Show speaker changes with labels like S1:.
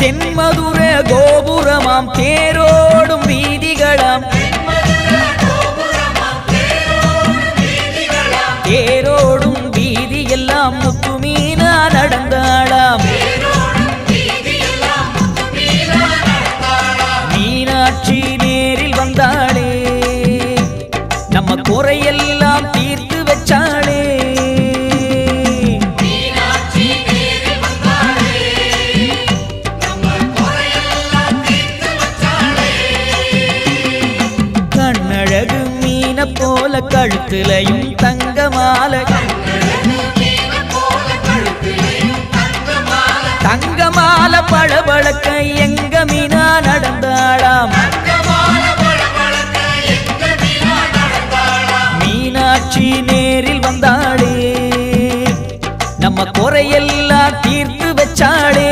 S1: தென்மதுர கோபுரமாம் தேரோடும் வீதிகளாம் தேரோடும் வீதியெல்லாம் முத்துமீனா நடந்தாளாம் மீனாட்சி நேரில் வந்தாளே நம்ம குறையெல்லாம் தீர்த்து வச்சாளே கண்ணழகு மீன போல கழுத்துலையும் தங்க மாலை தங்க மாலை பளபளக்க எங்க மீனா நடந்தாளாம் மீனாட்சி நேரில் வந்தாளே நம்ம குறையெல்லாம் தீர்த்து வச்சாளே